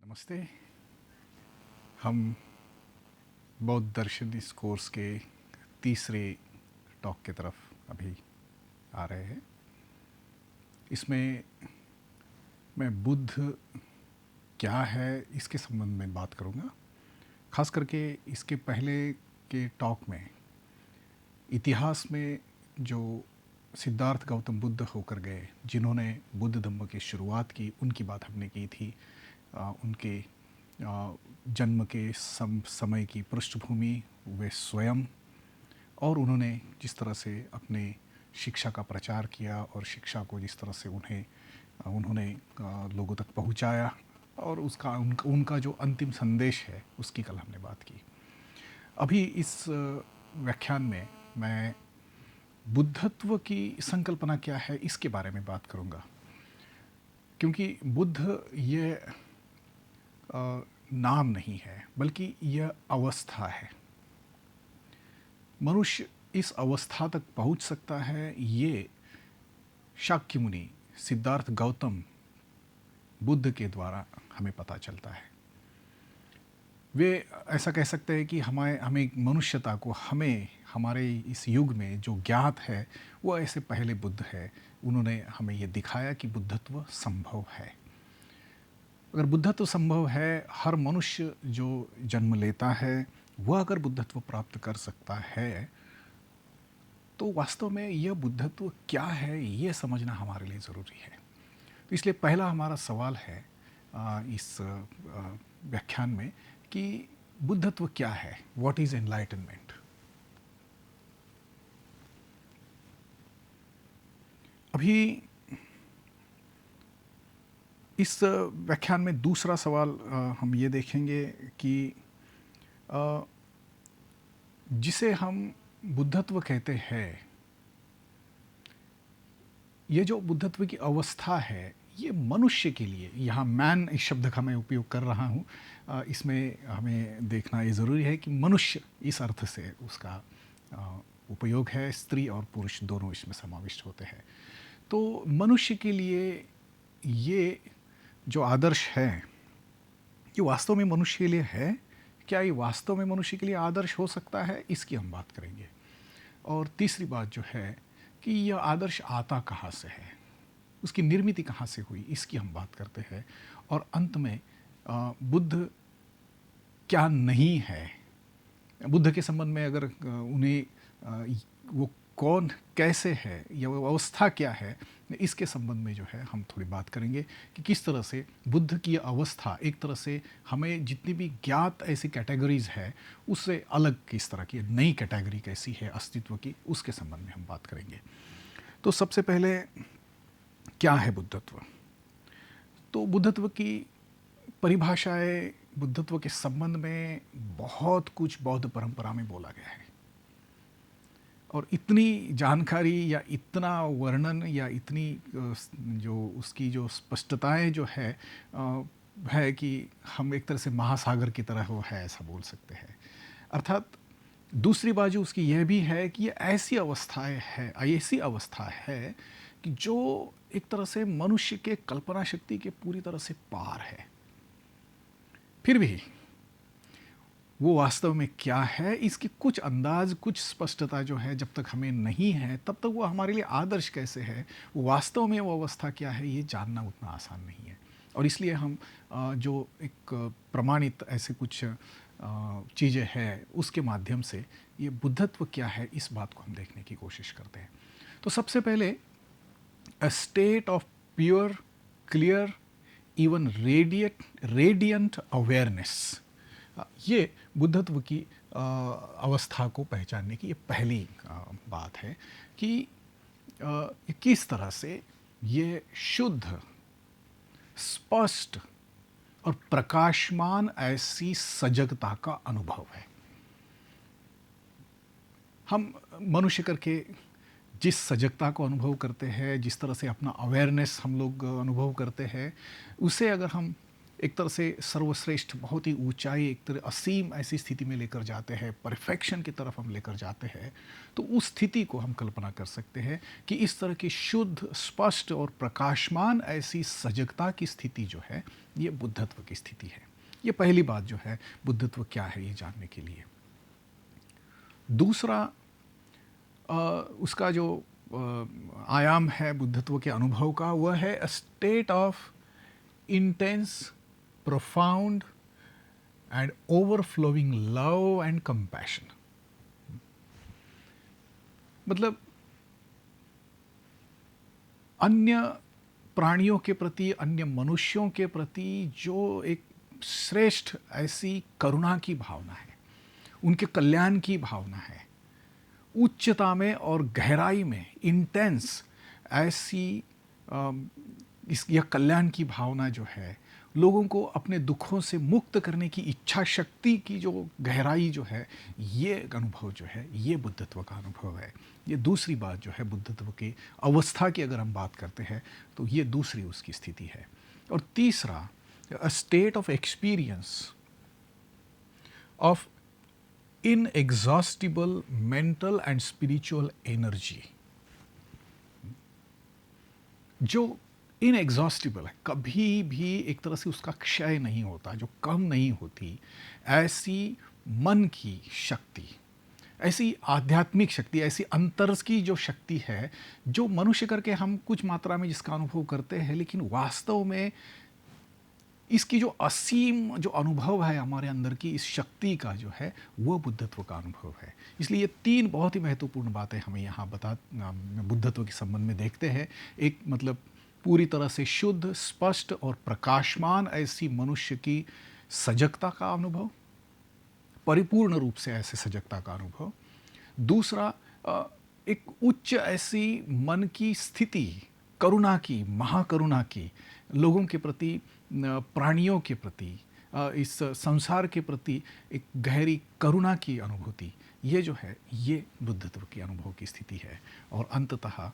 नमस्ते। हम बौद्ध दर्शन इस कोर्स के तीसरे टॉक की तरफ अभी आ रहे हैं। इसमें मैं बुद्ध क्या है इसके संबंध में बात करूँगा। खास करके इसके पहले के टॉक में इतिहास में जो सिद्धार्थ गौतम बुद्ध होकर गए, जिन्होंने बुद्ध धम्म की शुरुआत की, उनकी बात हमने की थी। उनके जन्म के समय की पृष्ठभूमि, वे स्वयं, और उन्होंने जिस तरह से अपने शिक्षा का प्रचार किया और शिक्षा को जिस तरह से उन्होंने लोगों तक पहुंचाया, और उनका जो अंतिम संदेश है उसकी कल हमने बात की। अभी इस व्याख्यान में मैं बुद्धत्व की संकल्पना क्या है इसके बारे में बात करूंगा, क्योंकि बुद्ध ये नाम नहीं है बल्कि यह अवस्था है। मनुष्य इस अवस्था तक पहुंच सकता है, ये शाक्य मुनि सिद्धार्थ गौतम बुद्ध के द्वारा हमें पता चलता है। वे ऐसा कह सकते हैं कि हमें मनुष्यता को, हमें हमारे इस युग में जो ज्ञात है वो ऐसे पहले बुद्ध है। उन्होंने हमें ये दिखाया कि बुद्धत्व संभव है। अगर बुद्धत्व संभव है, हर मनुष्य जो जन्म लेता है वह अगर बुद्धत्व प्राप्त कर सकता है, तो वास्तव में यह बुद्धत्व क्या है ये समझना हमारे लिए ज़रूरी है। तो इसलिए पहला हमारा सवाल है इस व्याख्यान में कि बुद्धत्व क्या है, व्हाट इज़ एनलाइटनमेंट। अभी इस व्याख्यान में दूसरा सवाल हम ये देखेंगे कि जिसे हम बुद्धत्व कहते हैं, ये जो बुद्धत्व की अवस्था है, ये मनुष्य के लिए, यहाँ मैन इस शब्द का मैं उपयोग कर रहा हूँ, इसमें हमें देखना ये ज़रूरी है कि मनुष्य इस अर्थ से उसका उपयोग है। स्त्री और पुरुष दोनों इसमें समाविष्ट होते हैं। तो मनुष्य के लिए ये जो आदर्श है, ये वास्तव में मनुष्य के लिए है क्या? ये वास्तव में मनुष्य के लिए आदर्श हो सकता है, इसकी हम बात करेंगे। और तीसरी बात जो है कि यह आदर्श आता कहाँ से है, उसकी निर्मिति कहाँ से हुई, इसकी हम बात करते हैं। और अंत में बुद्ध क्या नहीं है, बुद्ध के संबंध में अगर उन्हें वो कौन कैसे है या वो अवस्था क्या है, इसके संबंध में जो है हम थोड़ी बात करेंगे कि किस तरह से बुद्ध की अवस्था एक तरह से हमें जितनी भी ज्ञात ऐसी कैटेगरीज है उससे अलग किस तरह की नई कैटेगरी कैसी है अस्तित्व की, उसके संबंध में हम बात करेंगे। तो सबसे पहले क्या है बुद्धत्व? तो बुद्धत्व की परिभाषाएं बुद्धत्व के संबंध में बहुत कुछ बौद्ध परंपरा में बोला गया है, और इतनी जानकारी या इतना वर्णन या इतनी जो उसकी जो स्पष्टताएं जो है कि हम एक तरह से महासागर की तरह वो है, ऐसा बोल सकते हैं। अर्थात दूसरी बाजू उसकी यह भी है कि ये ऐसी अवस्था है कि जो एक तरह से मनुष्य के कल्पना शक्ति के पूरी तरह से पार है। फिर भी वो वास्तव में क्या है, इसकी कुछ अंदाज, कुछ स्पष्टता जो है जब तक हमें नहीं है, तब तक वो हमारे लिए आदर्श कैसे है, वो वास्तव में वो अवस्था क्या है, ये जानना उतना आसान नहीं है। और इसलिए हम जो एक प्रमाणित ऐसे कुछ चीज़ें हैं उसके माध्यम से ये बुद्धत्व क्या है इस बात को हम देखने की कोशिश करते हैं। तो सबसे पहले a state of pure, clear, even radiant awareness, ये बुद्धत्व की अवस्था को पहचानने की ये पहली बात है कि किस तरह से ये शुद्ध, स्पष्ट और प्रकाशमान ऐसी सजगता का अनुभव है। हम मनुष्य करके जिस सजगता को अनुभव करते हैं, जिस तरह से अपना अवेयरनेस हम लोग अनुभव करते हैं, उसे अगर हम एक तरह से सर्वश्रेष्ठ, बहुत ही ऊंचाई, एक तरह असीम ऐसी स्थिति में लेकर जाते हैं, परफेक्शन की तरफ हम लेकर जाते हैं, तो उस स्थिति को हम कल्पना कर सकते हैं कि इस तरह की शुद्ध, स्पष्ट और प्रकाशमान ऐसी सजगता की स्थिति जो है, ये बुद्धत्व की स्थिति है। ये पहली बात जो है, बुद्धत्व क्या है ये जानने के लिए। दूसरा उसका जो आयाम है बुद्धत्व के अनुभव का, वह है a state of intense, profound and overflowing love and compassion। मतलब अन्य प्राणियों के प्रति, अन्य मनुष्यों के प्रति जो एक श्रेष्ठ ऐसी करुणा की भावना है, उनके कल्याण की भावना है, उच्चता में और गहराई में इंटेंस ऐसी यह कल्याण की भावना जो है, लोगों को अपने दुखों से मुक्त करने की इच्छा शक्ति की जो गहराई जो है, ये अनुभव जो है, ये बुद्धत्व का अनुभव है। ये दूसरी बात जो है बुद्धत्व की अवस्था की अगर हम बात करते हैं तो ये दूसरी उसकी स्थिति है। और तीसरा, a state of experience of inexhaustible mental and spiritual energy, जो इनएग्जॉस्टिबल है, कभी भी एक तरह से उसका क्षय नहीं होता, जो कम नहीं होती, ऐसी मन की शक्ति, ऐसी आध्यात्मिक शक्ति, ऐसी अंतर की जो शक्ति है, जो मनुष्य करके हम कुछ मात्रा में जिसका अनुभव करते हैं, लेकिन वास्तव में इसकी जो असीम जो अनुभव है हमारे अंदर की इस शक्ति का जो है, वो बुद्धत्व का अनुभव है। इसलिए ये तीन बहुत ही महत्वपूर्ण बातें हमें यहाँ बुद्धत्व के संबंध में देखते हैं। एक मतलब पूरी तरह से शुद्ध, स्पष्ट और प्रकाशमान ऐसी मनुष्य की सजगता का अनुभव, परिपूर्ण रूप से ऐसे सजगता का अनुभव। दूसरा, एक उच्च ऐसी मन की स्थिति, करुणा की, महाकरुणा की, लोगों के प्रति, प्राणियों के प्रति, इस संसार के प्रति एक गहरी करुणा की अनुभूति, ये जो है, ये बुद्धत्व की अनुभव की स्थिति है। और अंततः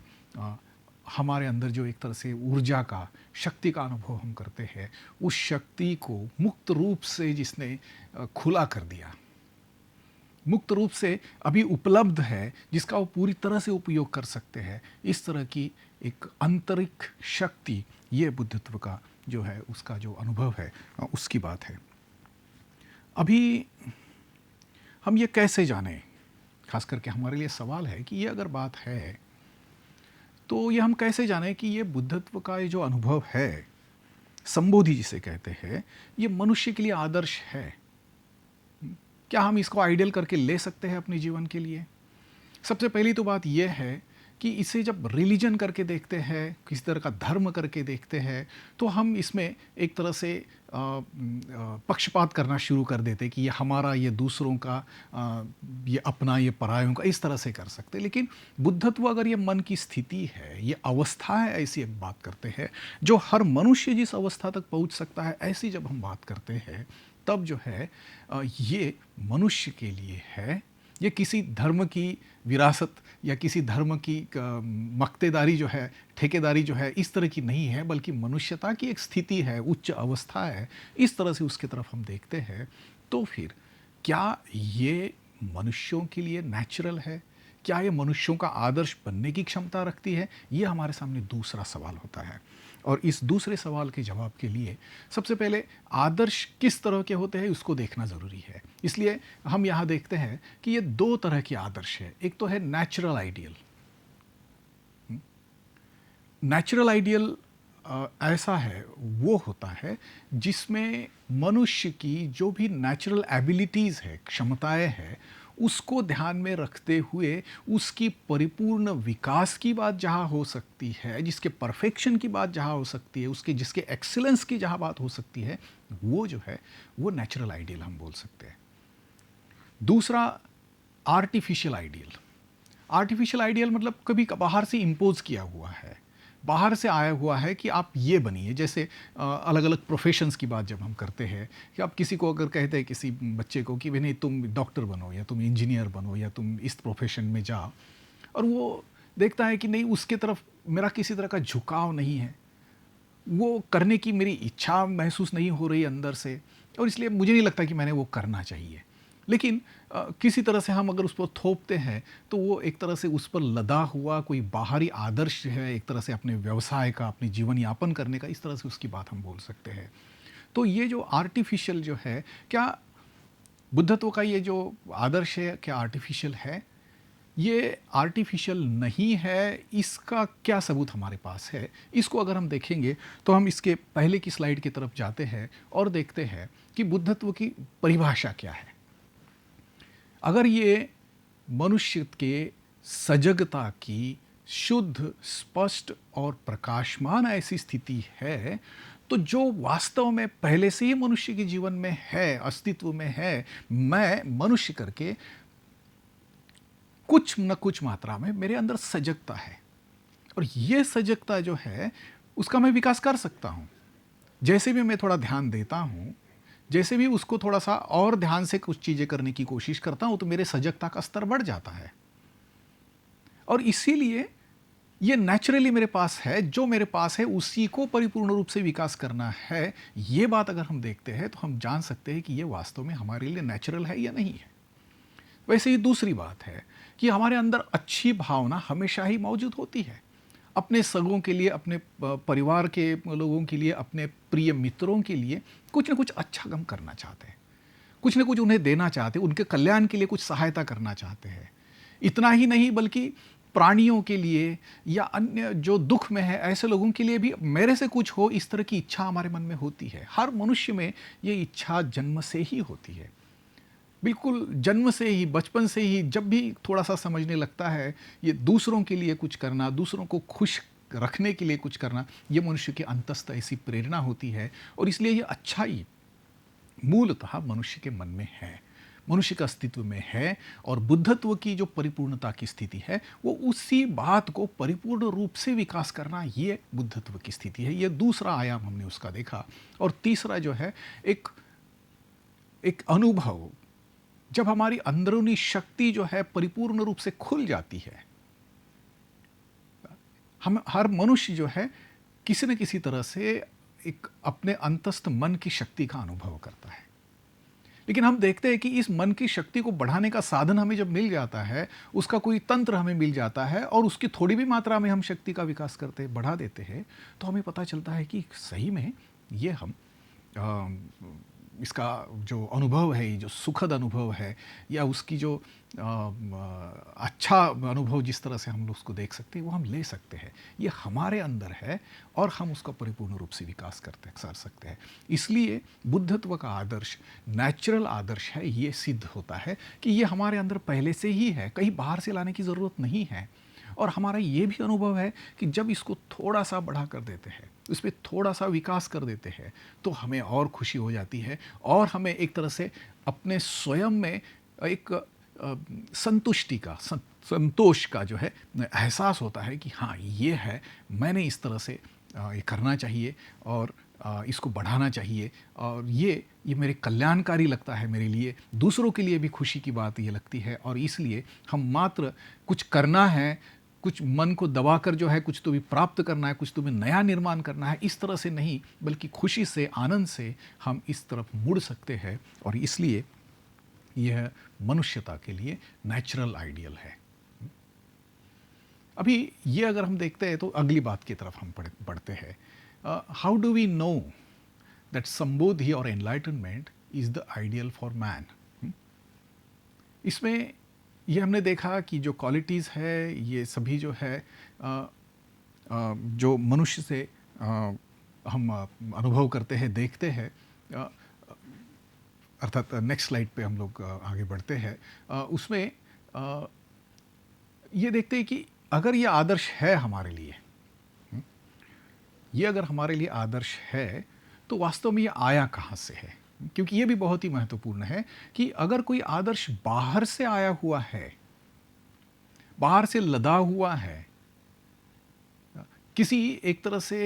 हमारे अंदर जो एक तरह से ऊर्जा का, शक्ति का अनुभव हम करते हैं, उस शक्ति को मुक्त रूप से जिसने खुला कर दिया, मुक्त रूप से अभी उपलब्ध है, जिसका वो पूरी तरह से उपयोग कर सकते हैं, इस तरह की एक आंतरिक शक्ति, ये बुद्धत्व का जो है उसका जो अनुभव है, उसकी बात है। अभी हम ये कैसे जानें, खास करके हमारे लिए सवाल है कि ये अगर बात है तो ये हम कैसे जानें कि ये बुद्धत्व का ये जो अनुभव है, संबोधि जिसे कहते हैं, ये मनुष्य के लिए आदर्श है। क्या हम इसको आइडियल करके ले सकते हैं अपने जीवन के लिए? सबसे पहली तो बात यह है कि इसे जब रिलीजन करके देखते हैं, किसी तरह का धर्म करके देखते हैं, तो हम इसमें एक तरह से पक्षपात करना शुरू कर देते कि ये हमारा, ये दूसरों का, ये अपना, ये परायों का, इस तरह से कर सकते। लेकिन बुद्धत्व अगर ये मन की स्थिति है, ये अवस्था है, ऐसी एक बात करते हैं, जो हर मनुष्य जिस अवस्था तक पहुंच सकता है, ऐसी जब हम बात करते हैं, तब जो है ये मनुष्य के लिए है। ये किसी धर्म की विरासत या किसी धर्म की मक्तेदारी जो है, ठेकेदारी जो है, इस तरह की नहीं है, बल्कि मनुष्यता की एक स्थिति है, उच्च अवस्था है। इस तरह से उसकी तरफ हम देखते हैं, तो फिर क्या ये मनुष्यों के लिए नेचुरल है? क्या ये मनुष्यों का आदर्श बनने की क्षमता रखती है? ये हमारे सामने दूसरा सवाल होता है। और इस दूसरे सवाल के जवाब के लिए सबसे पहले आदर्श किस तरह के होते हैं उसको देखना ज़रूरी है। इसलिए हम यहाँ देखते हैं कि ये दो तरह के आदर्श है। एक तो है नेचुरल आइडियल। नेचुरल आइडियल ऐसा है, वो होता है जिसमें मनुष्य की जो भी नेचुरल एबिलिटीज़ है, क्षमताएं हैं, उसको ध्यान में रखते हुए उसकी परिपूर्ण विकास की बात जहाँ हो सकती है, जिसके परफेक्शन की बात जहाँ हो सकती है, उसके जिसके एक्सीलेंस की जहाँ बात हो सकती है, वो जो है वो नेचुरल आइडियल हम बोल सकते हैं। दूसरा, आर्टिफिशियल आइडियल। आर्टिफिशियल आइडियल मतलब कभी बाहर से इम्पोज किया हुआ है, बाहर से आया हुआ है कि आप ये बनिए। जैसे अलग अलग प्रोफेशंस की बात जब हम करते हैं कि आप किसी को अगर कहते हैं, किसी बच्चे को कि भाई नहीं तुम डॉक्टर बनो या तुम इंजीनियर बनो या तुम इस प्रोफेशन में जाओ, और वो देखता है कि नहीं, उसके तरफ मेरा किसी तरह का झुकाव नहीं है, वो करने की मेरी इच्छा महसूस नहीं हो रही अंदर से, और इसलिए मुझे नहीं लगता कि मैंने वो करना चाहिए। लेकिन किसी तरह से हम अगर उस पर थोपते हैं, तो वो एक तरह से उस पर लदा हुआ कोई बाहरी आदर्श है, एक तरह से अपने व्यवसाय का, अपने जीवन यापन करने का, इस तरह से उसकी बात हम बोल सकते हैं। तो ये जो आर्टिफ़िशियल जो है, क्या बुद्धत्व का ये जो आदर्श है, क्या आर्टिफ़िशियल है? ये आर्टिफ़िशियल नहीं है, इसका क्या सबूत हमारे पास है? इसको अगर हम देखेंगे, तो हम इसके पहले की स्लाइड की तरफ जाते हैं और देखते हैं कि बुद्धत्व की परिभाषा क्या है। अगर ये मनुष्य के सजगता की शुद्ध, स्पष्ट और प्रकाशमान ऐसी स्थिति है, तो जो वास्तव में पहले से ही मनुष्य के जीवन में है, अस्तित्व में है, मैं मनुष्य करके कुछ न कुछ मात्रा में मेरे अंदर सजगता है, और ये सजगता जो है, उसका मैं विकास कर सकता हूँ। जैसे भी मैं थोड़ा ध्यान देता हूँ, जैसे भी उसको थोड़ा-सा और ध्यान से कुछ चीज़ें करने की कोशिश करता हूँ, तो मेरे सजगता का स्तर बढ़ जाता है। और इसीलिए ये नेचुरली मेरे पास है, जो मेरे पास है उसी को परिपूर्ण रूप से विकास करना है। ये बात अगर हम देखते हैं, तो हम जान सकते हैं कि ये वास्तव में हमारे लिए नेचुरल है या नहीं है। वैसे ही दूसरी बात है कि हमारे अंदर अच्छी भावना हमेशा ही मौजूद होती है। अपने सगों के लिए, अपने परिवार के लोगों के लिए, अपने प्रिय मित्रों के लिए कुछ न कुछ अच्छा हम करना चाहते हैं। कुछ न कुछ उन्हें देना चाहते हैं, उनके कल्याण के लिए कुछ सहायता करना चाहते हैं। इतना ही नहीं, बल्कि प्राणियों के लिए या अन्य जो दुख में है, ऐसे लोगों के लिए भी मेरे से कुछ हो, इस तरह की इच्छा हमारे मन में होती है। हर मनुष्य में ये इच्छा जन्म से ही होती है। बिल्कुल जन्म से ही, बचपन से ही, जब भी थोड़ा-सा समझने लगता है, ये दूसरों के लिए कुछ करना, दूसरों को खुश रखने के लिए कुछ करना, ये मनुष्य की अंतस्थ ऐसी प्रेरणा होती है, और इसलिए ये अच्छाई मूलतः मनुष्य के मन में है, मनुष्य के अस्तित्व में है। और बुद्धत्व की जो परिपूर्णता की स्थिति है, वो उसी बात को परिपूर्ण रूप से विकास करना, ये बुद्धत्व की स्थिति है। ये दूसरा आयाम हमने उसका देखा। और तीसरा जो है, एक एक अनुभव, जब हमारी अंदरूनी शक्ति जो है परिपूर्ण रूप से खुल जाती है। हम हर मनुष्य जो है, किसी न किसी तरह से एक अपने अंतस्थ मन की शक्ति का अनुभव करता है। लेकिन हम देखते हैं कि इस मन की शक्ति को बढ़ाने का साधन हमें जब मिल जाता है, उसका कोई तंत्र हमें मिल जाता है, और उसकी थोड़ी भी मात्रा में हम शक्ति का विकास करते, बढ़ा देते हैं, तो हमें पता चलता है कि सही में ये हम इसका जो अनुभव है, ये जो सुखद अनुभव है, या उसकी जो अच्छा अनुभव जिस तरह से हम लोग उसको देख सकते हैं, वो हम ले सकते हैं। ये हमारे अंदर है, और हम उसका परिपूर्ण रूप से विकास कर सकते हैं। इसलिए बुद्धत्व का आदर्श नेचुरल आदर्श है। ये सिद्ध होता है कि ये हमारे अंदर पहले से ही है, कहीं बाहर से लाने की ज़रूरत नहीं है। और हमारा ये भी अनुभव है कि जब इसको थोड़ा सा बढ़ा कर देते हैं, इस पर थोड़ा सा विकास कर देते हैं, तो हमें और खुशी हो जाती है, और हमें एक तरह से अपने स्वयं में एक संतुष्टि का, संतोष का जो है एहसास होता है कि हाँ, ये है, मैंने इस तरह से ये करना चाहिए, और इसको बढ़ाना चाहिए, और ये मेरे कल्याणकारी लगता है मेरे लिए, दूसरों के लिए भी खुशी की बात ये लगती है। और इसलिए हम मात्र कुछ करना है, कुछ मन को दबाकर जो है, कुछ तो भी प्राप्त करना है, कुछ तो भी नया निर्माण करना है, इस तरह से नहीं, बल्कि खुशी से, आनंद से हम इस तरफ मुड़ सकते हैं। और इसलिए यह मनुष्यता के लिए नेचुरल आइडियल है। अभी ये अगर हम देखते हैं, तो अगली बात की तरफ हम बढ़ते हैं। How do we know that संबोधि और enlightenment is the ideal for man? इसमें ये हमने देखा कि जो क्वालिटीज़ है, ये सभी जो है जो मनुष्य से हम अनुभव करते हैं, देखते हैं, अर्थात नेक्स्ट स्लाइड पे हम लोग आगे बढ़ते हैं। उसमें ये देखते हैं कि अगर ये आदर्श है हमारे लिए, ये अगर हमारे लिए आदर्श है, तो वास्तव में ये आया कहाँ से है? क्योंकि ये भी बहुत ही महत्वपूर्ण है कि अगर कोई आदर्श बाहर से आया हुआ है, बाहर से लदा हुआ है, किसी एक तरह से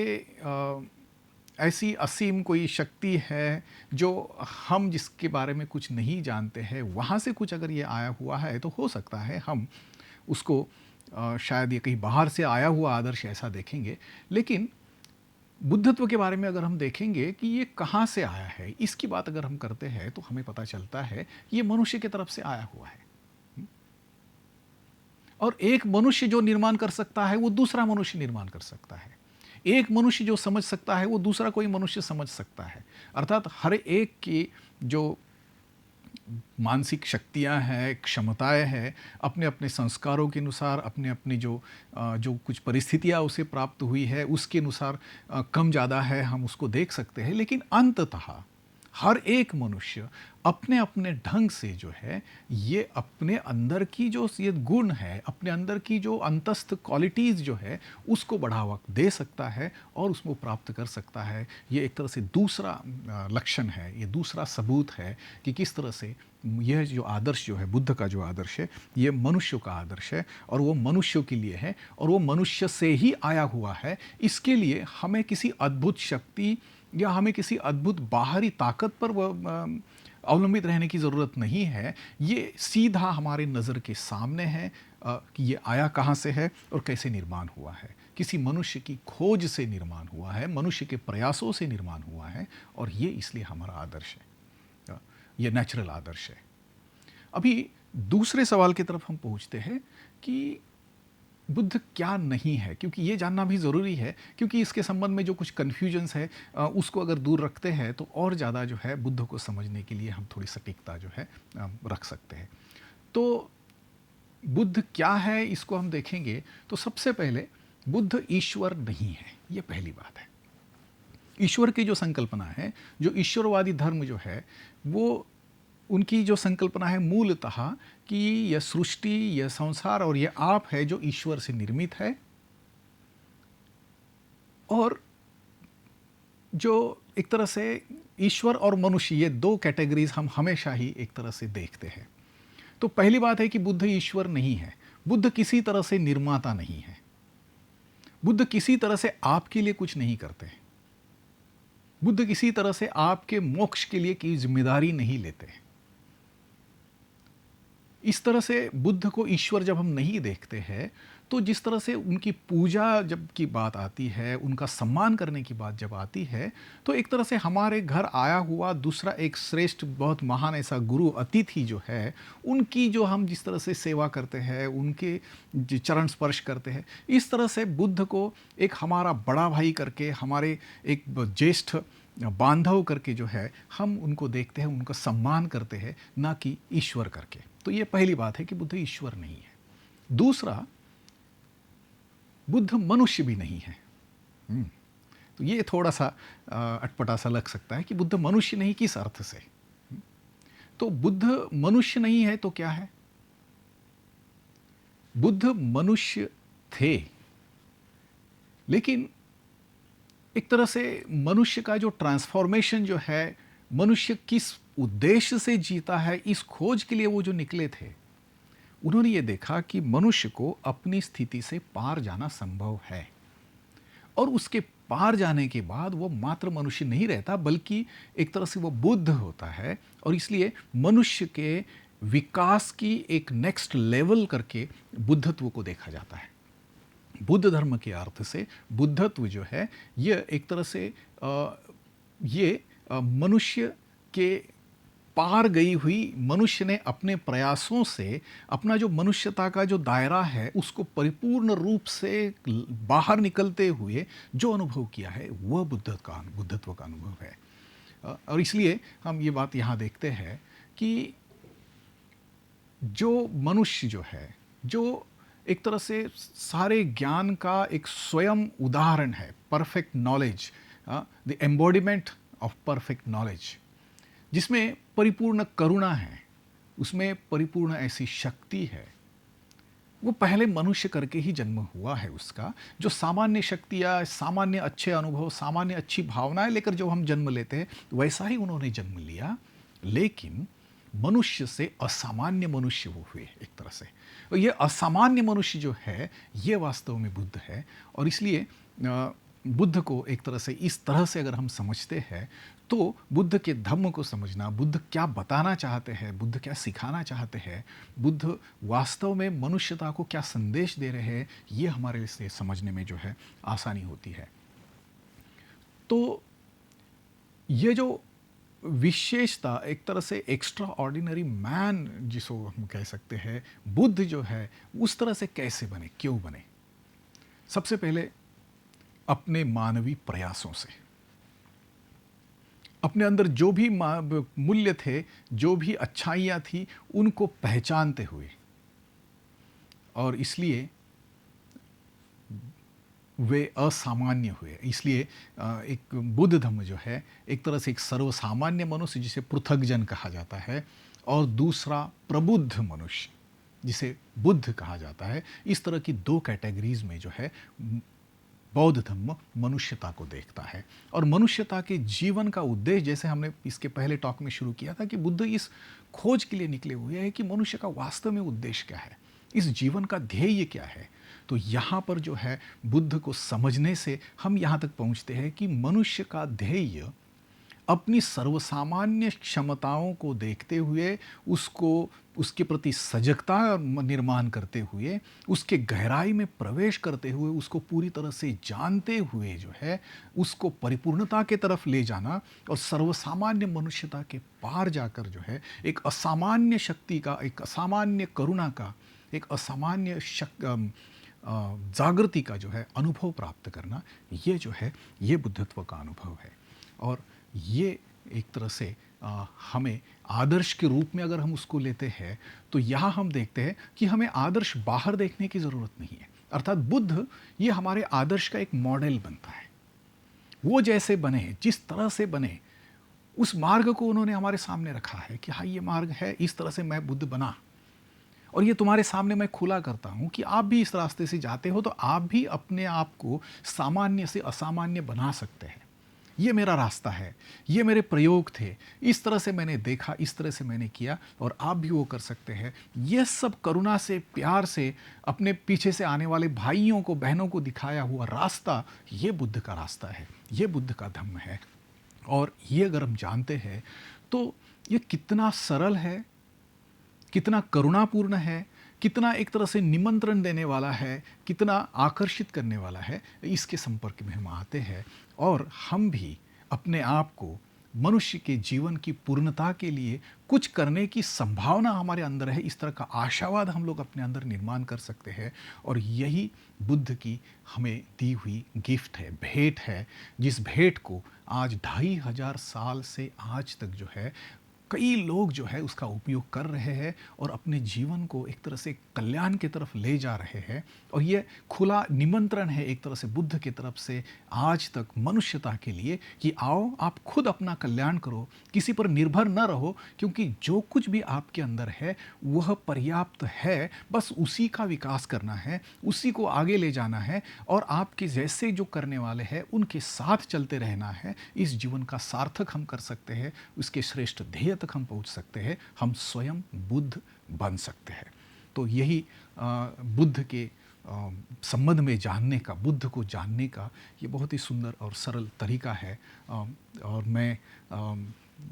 ऐसी असीम कोई शक्ति है जो हम जिसके बारे में कुछ नहीं जानते हैं, वहाँ से कुछ अगर ये आया हुआ है, तो हो सकता है हम उसको शायद ये कहीं बाहर से आया हुआ आदर्श ऐसा देखेंगे। लेकिन बुद्धत्व के बारे में अगर हम देखेंगे कि ये कहाँ से आया है, इसकी बात अगर हम करते हैं तो हमें पता चलता है कि ये मनुष्य की तरफ से आया हुआ है। और एक मनुष्य जो निर्माण कर सकता है वो दूसरा मनुष्य निर्माण कर सकता है। एक मनुष्य जो समझ सकता है वो दूसरा कोई मनुष्य समझ सकता है। अर्थात हर एक की जो मानसिक शक्तियाँ हैं, क्षमताएँ हैं, अपने-अपने संस्कारों के अनुसार, अपने-अपने जो कुछ परिस्थितियाँ उसे प्राप्त हुई है, उसके अनुसार कम ज़्यादा है, हम उसको देख सकते हैं। लेकिन अंततः हर एक मनुष्य अपने-अपने ढंग से जो है, ये अपने अंदर की जो ये गुण है, अपने अंदर की जो अंतस्थ क्वालिटीज़ जो है, उसको बढ़ावा दे सकता है और उसको प्राप्त कर सकता है। ये एक तरह से दूसरा लक्षण है, ये दूसरा सबूत है कि किस तरह से यह जो आदर्श जो है, बुद्ध का जो आदर्श है, ये मनुष्यों का आदर्श है और वो मनुष्यों के लिए है और वो मनुष्य से ही आया हुआ है। इसके लिए हमें किसी अद्भुत शक्ति या हमें किसी अद्भुत बाहरी ताकत पर अवलंबित रहने की ज़रूरत नहीं है। ये सीधा हमारे नज़र के सामने है कि ये आया कहाँ से है और कैसे निर्माण हुआ है। किसी मनुष्य की खोज से निर्माण हुआ है, मनुष्य के प्रयासों से निर्माण हुआ है और ये इसलिए हमारा आदर्श है। ये नेचुरल आदर्श है। अभी दूसरे सवाल की तरफ हम पहुँचते हैं कि बुद्ध क्या नहीं है, क्योंकि ये जानना भी ज़रूरी है, क्योंकि इसके संबंध में जो कुछ कन्फ्यूजन्स है उसको अगर दूर रखते हैं तो और ज़्यादा जो है बुद्ध को समझने के लिए हम थोड़ी सटीकता जो है रख सकते हैं। तो बुद्ध क्या है, इसको हम देखेंगे तो सबसे पहले बुद्ध ईश्वर नहीं है, ये पहली बात है। ईश्वर की जो संकल्पना है, जो ईश्वरवादी धर्म जो है, वो उनकी जो संकल्पना है मूलतः कि यह सृष्टि, यह संसार और यह आप है जो ईश्वर से निर्मित है और जो एक तरह से ईश्वर और मनुष्य, ये दो कैटेगरीज हम हमेशा ही एक तरह से देखते हैं। तो पहली बात है कि बुद्ध ईश्वर नहीं है, बुद्ध किसी तरह से निर्माता नहीं है, बुद्ध किसी तरह से आपके लिए कुछ नहीं करते, बुद्ध किसी तरह से आपके मोक्ष के लिए कोई जिम्मेदारी नहीं लेते। इस तरह से बुद्ध को ईश्वर जब हम नहीं देखते हैं तो जिस तरह से उनकी पूजा जब की बात आती है, उनका सम्मान करने की बात जब आती है, तो एक तरह से हमारे घर आया हुआ दूसरा एक श्रेष्ठ बहुत महान ऐसा गुरु अतिथि जो है, उनकी जो हम जिस तरह से सेवा करते हैं, उनके चरण स्पर्श करते हैं, इस तरह से बुद्ध को एक हमारा बड़ा भाई करके, हमारे एक ज्येष्ठ बांधव करके जो है हम उनको देखते हैं, उनका सम्मान करते हैं, ना कि ईश्वर करके। तो ये पहली बात है कि बुद्ध ईश्वर नहीं है। दूसरा, बुद्ध मनुष्य भी नहीं है। तो ये थोड़ा सा अटपटा सा लग सकता है कि बुद्ध मनुष्य नहीं, किस अर्थ से? तो बुद्ध मनुष्य नहीं है तो क्या है? बुद्ध मनुष्य थे, लेकिन एक तरह से मनुष्य का जो ट्रांसफॉर्मेशन जो है, मनुष्य किस उद्देश्य से जीता है, इस खोज के लिए वो जो निकले थे, उन्होंने ये देखा कि मनुष्य को अपनी स्थिति से पार जाना संभव है और उसके पार जाने के बाद वो मात्र मनुष्य नहीं रहता, बल्कि एक तरह से वो बुद्ध होता है और इसलिए मनुष्य के विकास की एक नेक्स्ट लेवल करके बुद्धत्व को देखा जाता है। बुद्ध धर्म के अर्थ से बुद्धत्व जो है, ये एक तरह से मनुष्य के पार गई हुई, मनुष्य ने अपने प्रयासों से अपना जो मनुष्यता का जो दायरा है उसको परिपूर्ण रूप से बाहर निकलते हुए जो अनुभव किया है, वह बुद्धत्व का अनुभव है। और इसलिए हम ये बात यहाँ देखते हैं कि जो मनुष्य जो है, जो एक तरह से सारे ज्ञान का एक स्वयं उदाहरण है, perfect knowledge, the embodiment of perfect knowledge, जिसमें परिपूर्ण करुणा है, उसमें परिपूर्ण ऐसी शक्ति है, वो पहले मनुष्य करके ही जन्म हुआ है उसका। जो सामान्य शक्तियाँ, सामान्य अच्छे अनुभव, सामान्य अच्छी भावनाएं लेकर जो हम जन्म लेते हैं, वैसा ही उन्होंने जन्म लिया, लेकिन मनुष्य से असामान्य मनुष्य वो हुए एक तरह से। और ये असामान्य मनुष्य जो है, ये वास्तव में बुद्ध है। और इसलिए बुद्ध को एक तरह से इस तरह से अगर हम समझते हैं तो बुद्ध के धम्म को समझना, बुद्ध क्या बताना चाहते हैं, बुद्ध क्या सिखाना चाहते हैं, बुद्ध वास्तव में मनुष्यता को क्या संदेश दे रहे हैं, ये हमारे लिए समझने में जो है आसानी होती है। तो ये जो विशेषता, एक तरह से एक्स्ट्रा ऑर्डिनरी मैन जिसको हम कह सकते हैं, बुद्ध जो है उस तरह से कैसे बने, क्यों बने? सबसे पहले अपने मानवीय प्रयासों से, अपने अंदर जो भी मूल्य थे, जो भी अच्छाइयाँ थी, उनको पहचानते हुए, और इसलिए वे असामान्य हुए। इसलिए एक बुद्ध धर्म जो है एक तरह से एक सर्वसामान्य मनुष्य जिसे पृथकजन कहा जाता है, और दूसरा प्रबुद्ध मनुष्य जिसे बुद्ध कहा जाता है। इस तरह की दो कैटेगरीज में जो है बौद्ध धर्म मनुष्यता को देखता है। और मनुष्यता के जीवन का उद्देश्य, जैसे हमने इसके पहले टॉक में शुरू किया था, कि बुद्ध इस खोज के लिए निकले हुए हैं कि मनुष्य का वास्तव में उद्देश्य क्या है, इस जीवन का ध्येय क्या है। तो यहाँ पर जो है बुद्ध को समझने से हम यहाँ तक पहुँचते हैं कि मनुष्य का ध्येय अपनी सर्वसामान्य क्षमताओं को देखते हुए, उसको उसके प्रति सजगता निर्माण करते हुए, उसके गहराई में प्रवेश करते हुए, उसको पूरी तरह से जानते हुए जो है उसको परिपूर्णता के तरफ ले जाना, और सर्वसामान्य मनुष्यता के पार जाकर जो है एक असामान्य शक्ति का, एक असामान्य करुणा का, एक असामान्य जागृति का जो है अनुभव प्राप्त करना, ये जो है ये बुद्धत्व का अनुभव है। और ये एक तरह से हमें आदर्श के रूप में अगर हम उसको लेते हैं, तो यहाँ हम देखते हैं कि हमें आदर्श बाहर देखने की ज़रूरत नहीं है। अर्थात बुद्ध ये हमारे आदर्श का एक मॉडल बनता है। वो जैसे बने, जिस तरह से बने, उस मार्ग को उन्होंने हमारे सामने रखा है कि हाँ, ये मार्ग है, इस तरह से मैं बुद्ध बना, और ये तुम्हारे सामने मैं खुला करता हूँ कि आप भी इस रास्ते से जाते हो तो आप भी अपने आप को सामान्य से असामान्य बना सकते हैं। ये मेरा रास्ता है, ये मेरे प्रयोग थे, इस तरह से मैंने देखा, इस तरह से मैंने किया, और आप भी वो कर सकते हैं। ये सब करुणा से, प्यार से अपने पीछे से आने वाले भाइयों को, बहनों को दिखाया हुआ रास्ता, ये बुद्ध का रास्ता है, ये बुद्ध का धम्म है। और ये अगर हम जानते हैं तो ये कितना सरल है, कितना करुणापूर्ण है, कितना एक तरह से निमंत्रण देने वाला है, कितना आकर्षित करने वाला है, इसके संपर्क में हम आते हैं। और हम भी अपने आप को मनुष्य के जीवन की पूर्णता के लिए कुछ करने की संभावना हमारे अंदर है, इस तरह का आशावाद हम लोग अपने अंदर निर्माण कर सकते हैं। और यही बुद्ध की हमें दी हुई गिफ्ट है, भेंट है, जिस भेंट को आज 2500 साल से आज तक जो है कई लोग जो है उसका उपयोग कर रहे हैं, और अपने जीवन को एक तरह से कल्याण की तरफ ले जा रहे हैं। और ये खुला निमंत्रण है एक तरह से बुद्ध की तरफ से आज तक मनुष्यता के लिए कि आओ, आप खुद अपना कल्याण करो, किसी पर निर्भर न रहो, क्योंकि जो कुछ भी आपके अंदर है वह पर्याप्त है, बस उसी का विकास करना है, उसी को आगे ले जाना है, और आपके जैसे जो करने वाले हैं उनके साथ चलते रहना है। इस जीवन का सार्थक हम कर सकते हैं, उसके श्रेष्ठ ध्येय तक हम पहुंच सकते हैं, हम स्वयं बुद्ध बन सकते हैं। तो यही बुद्ध के संबंध में जानने का, बुद्ध को जानने का ये बहुत ही सुंदर और सरल तरीका है। और मैं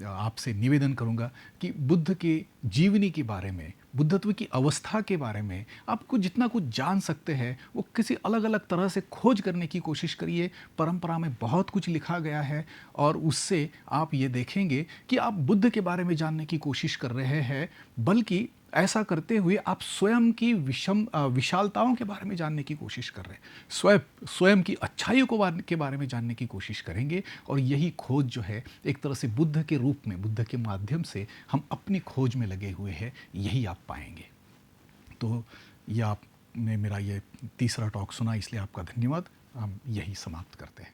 आपसे निवेदन करूंगा कि बुद्ध के जीवनी के बारे में, बुद्धत्व की अवस्था के बारे में आपको जितना कुछ जान सकते हैं वो किसी अलग अलग तरह से खोज करने की कोशिश करिए। परंपरा में बहुत कुछ लिखा गया है, और उससे आप ये देखेंगे कि आप बुद्ध के बारे में जानने की कोशिश कर रहे हैं, बल्कि ऐसा करते हुए आप स्वयं की विशालताओं के बारे में जानने की कोशिश कर रहे हैं, स्वयं की अच्छाइयों के बारे में जानने की कोशिश करेंगे। और यही खोज जो है एक तरह से बुद्ध के रूप में, बुद्ध के माध्यम से हम अपनी खोज में लगे हुए हैं, यही आप पाएंगे। तो ये आपने मेरा ये तीसरा टॉक सुना, इसलिए आपका धन्यवाद। हम यही समाप्त करते हैं।